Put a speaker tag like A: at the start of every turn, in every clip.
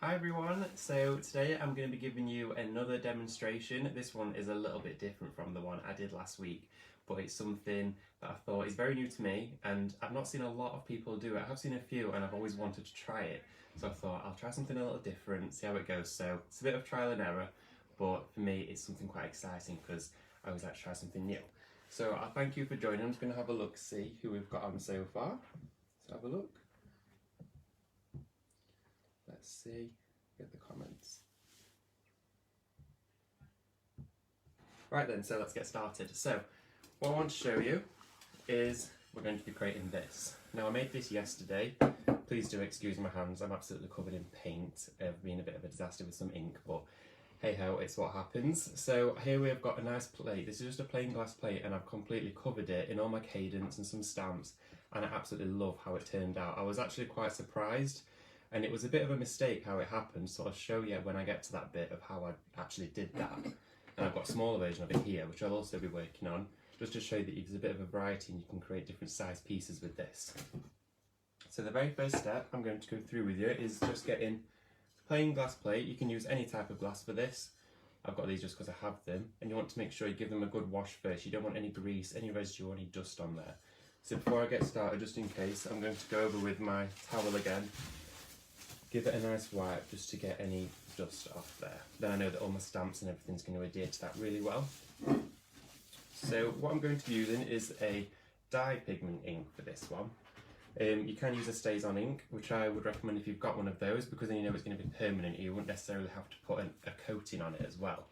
A: Hi everyone, so today I'm going to be giving you another demonstration. This one is a little bit different from the one I did last week, but it's something that I thought is very new to me and I've not seen a lot of people do it. I have seen a few and I've always wanted to try it, so I thought I'll try something a little different, see how it goes. So it's a bit of trial and error, but for me it's something quite exciting because I always like to try something new. So I'll thank you for joining. I'm just going to have a look, see who we've got on so far. Let's have a look. Let's see, get the comments. Right then, so let's get started. So, what I want to show you is we're going to be creating this. Now I made this yesterday. Please do excuse my hands, I'm absolutely covered in paint. I've been a bit of a disaster with some ink, but hey ho, it's what happens. So here we've got a nice plate. This is just a plain glass plate and I've completely covered it in all my Cadence and some stamps, and I absolutely love how it turned out. I was actually quite surprised. And it was a bit of a mistake how it happened, so I'll show you when I get to that bit of how I actually did that. And I've got a smaller version of it here, which I'll also be working on, just to show you that there's a bit of a variety and you can create different size pieces with this. So the very first step I'm going to go through with you is just getting a plain glass plate. You can use any type of glass for this. I've got these just because I have them. And you want to make sure you give them a good wash first. You don't want any grease, any residue, or any dust on there. So before I get started, just in case, I'm going to go over with my towel again. Give it a nice wipe just to get any dust off there. Then I know that all my stamps and everything's going to adhere to that really well. So what I'm going to be using is a dye pigment ink for this one. You can use a stays on ink, which I would recommend if you've got one of those, because then you know it's going to be permanent. You won't necessarily have to put a coating on it as well.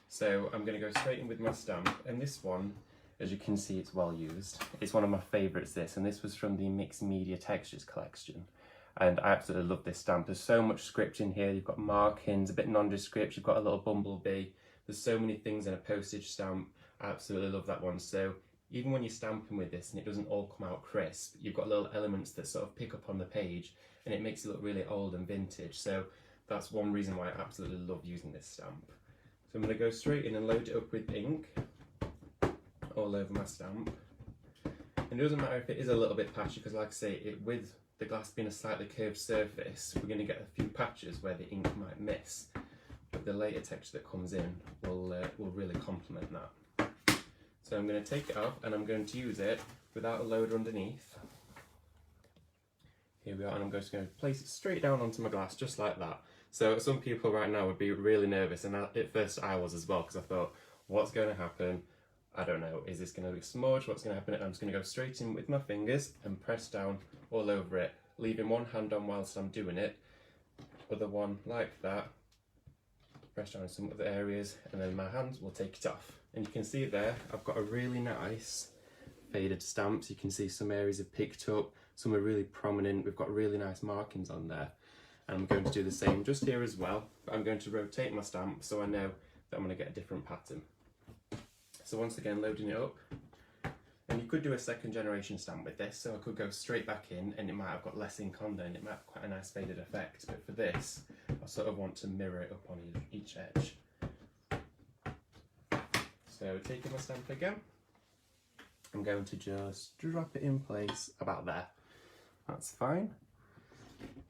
A: So I'm going to go straight in with my stamp, and this one, as you can see, it's well used. It's one of my favourites, this, and this was from the Mixed Media Textures collection. And I absolutely love this stamp. There's so much script in here. You've got markings, a bit nondescript, you've got a little bumblebee. There's so many things in a postage stamp. I absolutely love that one. So even when you're stamping with this and it doesn't all come out crisp, you've got little elements that sort of pick up on the page and it makes it look really old and vintage. So that's one reason why I absolutely love using this stamp. So I'm going to go straight in and load it up with ink all over my stamp. And it doesn't matter if it is a little bit patchy, because like I say, with the glass being a slightly curved surface, we're going to get a few patches where the ink might miss, but the later texture that comes in will really complement that. So I'm going to take it off and I'm going to use it without a loader underneath. Here we are, and I'm just going to place it straight down onto my glass just like that. So some people right now would be really nervous, and at first I was as well, because I thought, what's going to happen? I don't know, is this going to be smudged? What's going to happen? And I'm just going to go straight in with my fingers and press down all over it, leaving one hand on whilst I'm doing it, other one like that, press down in some other areas, and then my hands will take it off. And you can see there, I've got a really nice faded stamp. So you can see some areas have picked up, some are really prominent, we've got really nice markings on there. And I'm going to do the same just here as well, but I'm going to rotate my stamp so I know that I'm going to get a different pattern. So once again, loading it up, and you could do a second generation stamp with this, so I could go straight back in and it might have got less ink on there and it might have quite a nice faded effect, but for this, I sort of want to mirror it up on each edge. So taking my stamp again, I'm going to just drop it in place about there. That's fine.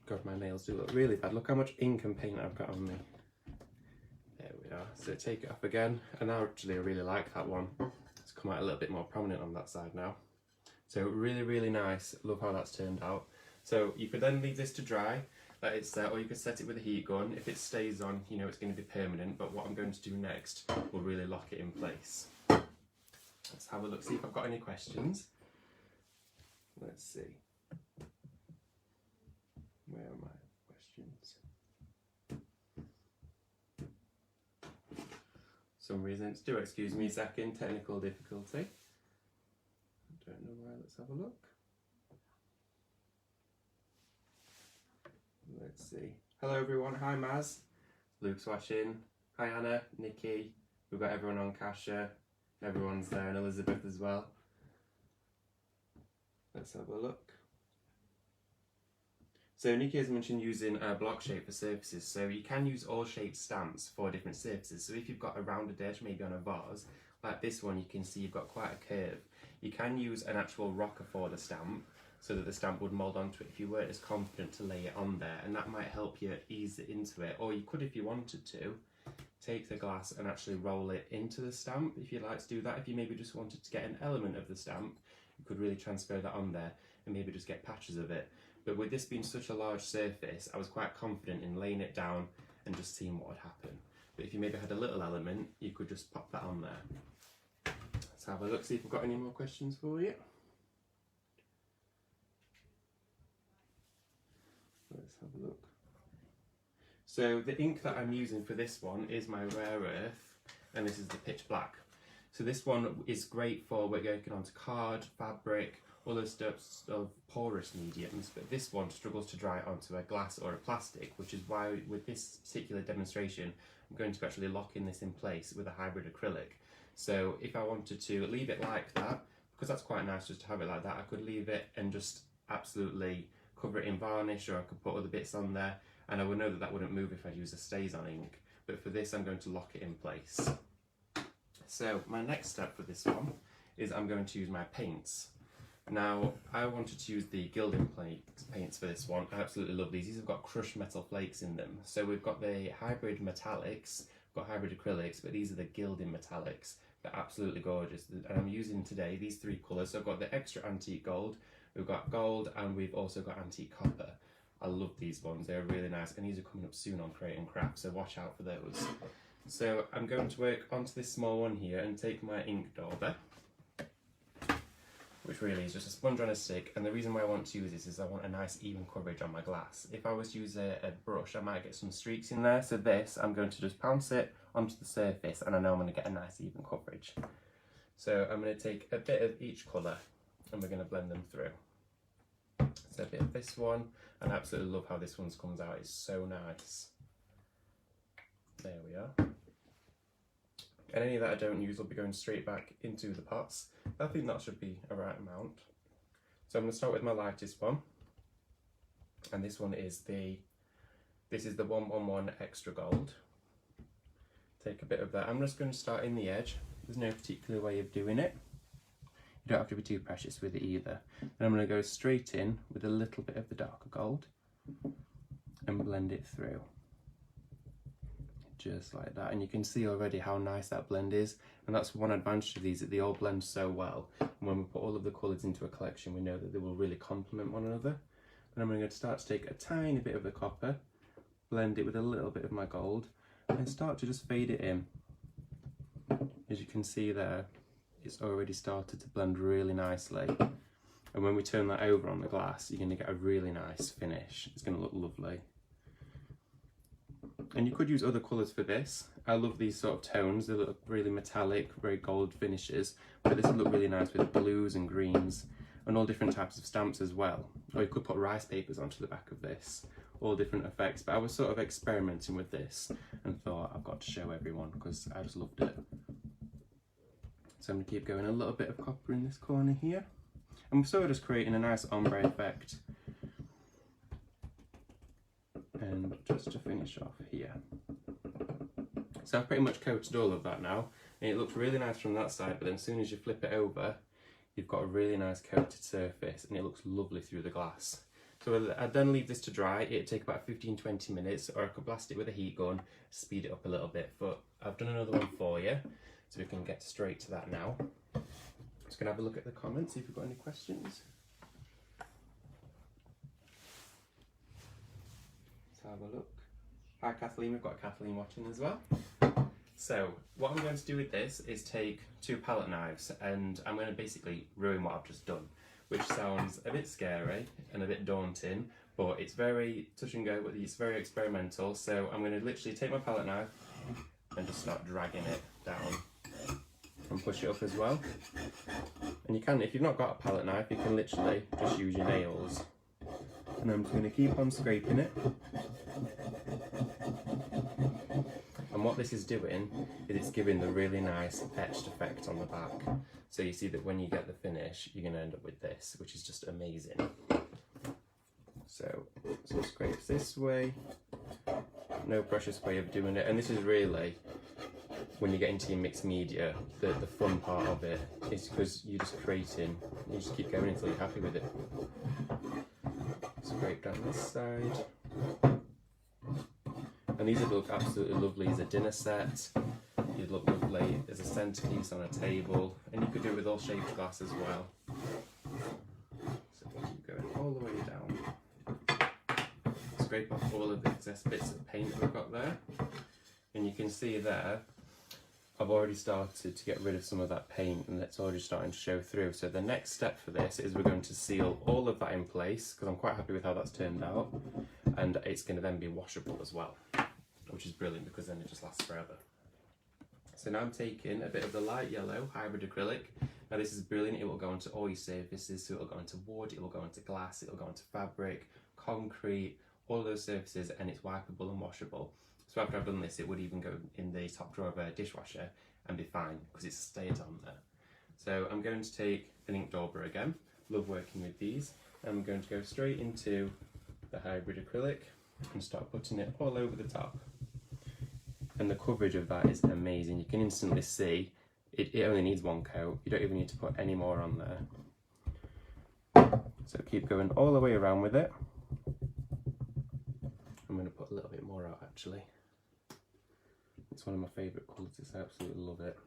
A: God, my nails do look really bad. Look how much ink and paint I've got on me. There we are. So take it off again, and actually I really like that one. It's come out a little bit more prominent on that side now. So really, really nice. Love how that's turned out. So you could then leave this to dry, let it set, or you could set it with a heat gun. If it stays on, you know it's going to be permanent, but what I'm going to do next will really lock it in place. Let's have a look, see if I've got any questions. Let's see. Where are my questions? Some reasons. Do excuse me a second, technical difficulty. I don't know why, let's have a look. Let's see. Hello everyone, hi Maz. Luke's watching. Hi Anna, Nikki. We've got everyone on Kasha. Everyone's there, and Elizabeth as well. Let's have a look. So Nikki has mentioned using a block shape for surfaces, so you can use all shaped stamps for different surfaces. So if you've got a rounded edge, maybe on a vase, like this one, you can see you've got quite a curve. You can use an actual rocker for the stamp, so that the stamp would mould onto it if you weren't as confident to lay it on there, and that might help you ease it into it. Or you could, if you wanted to, take the glass and actually roll it into the stamp if you like to do that. If you maybe just wanted to get an element of the stamp, you could really transfer that on there and maybe just get patches of it. But with this being such a large surface, I was quite confident in laying it down and just seeing what would happen. But if you maybe had a little element, you could just pop that on there. Let's have a look, see if we've got any more questions for you. Let's have a look. So the ink that I'm using for this one is my Rare Earth, and this is the pitch black. So this one is great for working onto card, fabric, all those types of porous mediums, but this one struggles to dry onto a glass or a plastic, which is why with this particular demonstration I'm going to actually lock in this in place with a hybrid acrylic. So if I wanted to leave it like that, because that's quite nice just to have it like that, I could leave it and just absolutely cover it in varnish, or I could put other bits on there, and I would know that that wouldn't move if I'd use a StazOn ink. But for this I'm going to lock it in place. So my next step for this one is I'm going to use my paints. Now, I wanted to use the gilding paints for this one. I absolutely love these. These have got crushed metal flakes in them. So we've got the hybrid metallics, we've got hybrid acrylics, but these are the gilding metallics. They're absolutely gorgeous. And I'm using today these three colours. So I've got the extra antique gold, we've got gold, and we've also got antique copper. I love these ones, they're really nice, and these are coming up soon on Create and Craft, so watch out for those. So I'm going to work onto this small one here and take my ink dauber, which really is just a sponge on a stick, and the reason why I want to use this is I want a nice even coverage on my glass. If I was to use a brush, I might get some streaks in there, so this, I'm going to just pounce it onto the surface, and I know I'm going to get a nice even coverage. So I'm going to take a bit of each colour, and we're going to blend them through. So a bit of this one, and I absolutely love how this one comes out, it's so nice. There we are. And any that I don't use will be going straight back into the pots. I think that should be a right amount. So I'm going to start with my lightest one, and this one is the 111 extra gold. Take a bit of that. I'm just going to start in the edge. There's no particular way of doing it. You don't have to be too precious with it either. Then I'm going to go straight in with a little bit of the darker gold and blend it through. Just like that, and you can see already how nice that blend is, and that's one advantage of these, that they all blend so well, and when we put all of the colours into a collection we know that they will really complement one another. And I'm going to start to take a tiny bit of the copper, blend it with a little bit of my gold, and start to just fade it in. As you can see there, it's already started to blend really nicely, and when we turn that over on the glass you're going to get a really nice finish. It's going to look lovely. And you could use other colours for this. I love these sort of tones, they look really metallic, very gold finishes, but this would look really nice with blues and greens and all different types of stamps as well. Or you could put rice papers onto the back of this, all different effects. But I was sort of experimenting with this and thought I've got to show everyone because I just loved it. So I'm going to keep going, a little bit of copper in this corner here. And we're sort of just creating a nice ombre effect. And just to finish off here. So I've pretty much coated all of that now, and it looks really nice from that side, but then as soon as you flip it over, you've got a really nice coated surface, and it looks lovely through the glass. So I'd then leave this to dry. It'd take about 15-20 minutes, or I could blast it with a heat gun, speed it up a little bit, but I've done another one for you, so we can get straight to that now. Just gonna have a look at the comments, see if we've got any questions. Have a look. Hi Kathleen, we've got Kathleen watching as well. So what I'm going to do with this is take two palette knives, and I'm going to basically ruin what I've just done, which sounds a bit scary and a bit daunting, but it's very touch and go, but it's very experimental. So I'm going to literally take my palette knife and just start dragging it down and push it up as well. And you can, if you've not got a palette knife, you can literally just use your nails. And I'm just going to keep on scraping it. And what this is doing is it's giving the really nice etched effect on the back. So you see that when you get the finish, you're going to end up with this, which is just amazing. So scrapes this way. No precious way of doing it. And this is really, when you get into your mixed media, the fun part of it is because you're just creating You just keep going until you're happy with it. Scrape down this side. And these would look absolutely lovely as a dinner set. You'd look lovely as a centerpiece on a table, and you could do it with all shaped glass as well. So keep going all the way down. Scrape off all of the excess bits of paint that we've got there. And you can see there, I've already started to get rid of some of that paint, and it's already starting to show through. So the next step for this is we're going to seal all of that in place, because I'm quite happy with how that's turned out. And it's going to then be washable as well, which is brilliant because then it just lasts forever. So now I'm taking a bit of the light yellow hybrid acrylic. Now this is brilliant, it will go onto all your surfaces, so it will go into wood, it will go into glass, it will go into fabric, concrete, all of those surfaces, and it's wipeable and washable. So after I've done this, it would even go in the top drawer of a dishwasher and be fine because it's stayed on there. So I'm going to take an ink dauber again, love working with these, and I'm going to go straight into the hybrid acrylic and start putting it all over the top. And the coverage of that is amazing. You can instantly see it only needs one coat. You don't even need to put any more on there. So keep going all the way around with it. I'm going to put a little bit more out actually. It's one of my favourite colours, I absolutely love it.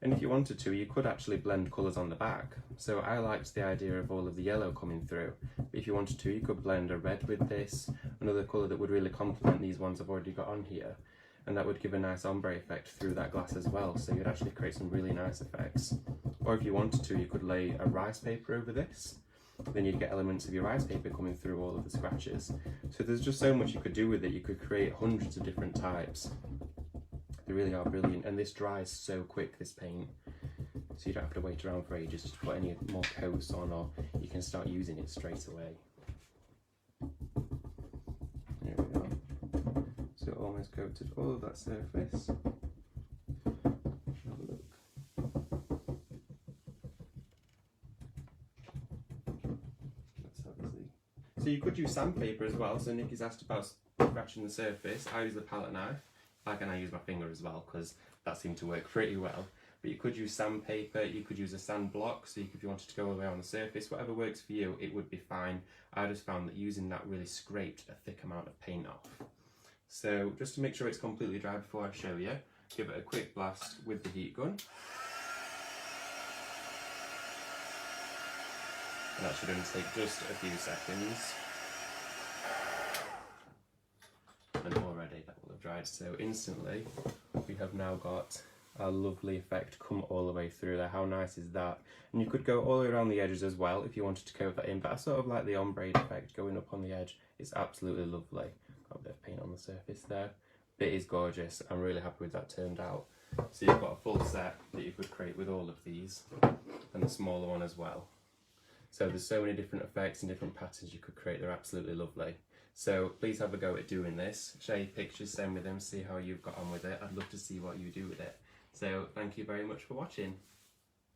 A: And if you wanted to, you could actually blend colours on the back. So I liked the idea of all of the yellow coming through. But if you wanted to, you could blend a red with this, another colour that would really complement these ones I've already got on here. And that would give a nice ombre effect through that glass as well. So you'd actually create some really nice effects. Or if you wanted to, you could lay a rice paper over this. Then you'd get elements of your rice paper coming through all of the scratches. So there's just so much you could do with it. You could create hundreds of different types. They really are brilliant, and this dries so quick, this paint, so you don't have to wait around for ages to put any more coats on, or you can start using it straight away. There we go. So it almost coated all of that surface. Have a look. Let's have a see. So you could use sandpaper as well. So Nikki's asked about scratching the surface. I use the palette knife. I use my finger as well because that seemed to work pretty well. But you could use sandpaper, you could use a sand block, so if you wanted to go all the way on the surface, whatever works for you, it would be fine. I just found that using that really scraped a thick amount of paint off. So just to make sure it's completely dry before I show you, give it a quick blast with the heat gun. And that should only take just a few seconds. And already that will have dried, so instantly we have now got a lovely effect come all the way through there. How nice is that? And you could go all the way around the edges as well if you wanted to coat that in, but I sort of like the ombre effect going up on the edge. It's absolutely lovely. Got a bit of paint on the surface there. It is gorgeous. I'm really happy with that turned out. So you've got a full set that you could create with all of these, and the smaller one as well. So there's so many different effects and different patterns you could create. They're absolutely lovely. So please have a go at doing this. Share your pictures, send me them, see how you've got on with it. I'd love to see what you do with it. So thank you very much for watching.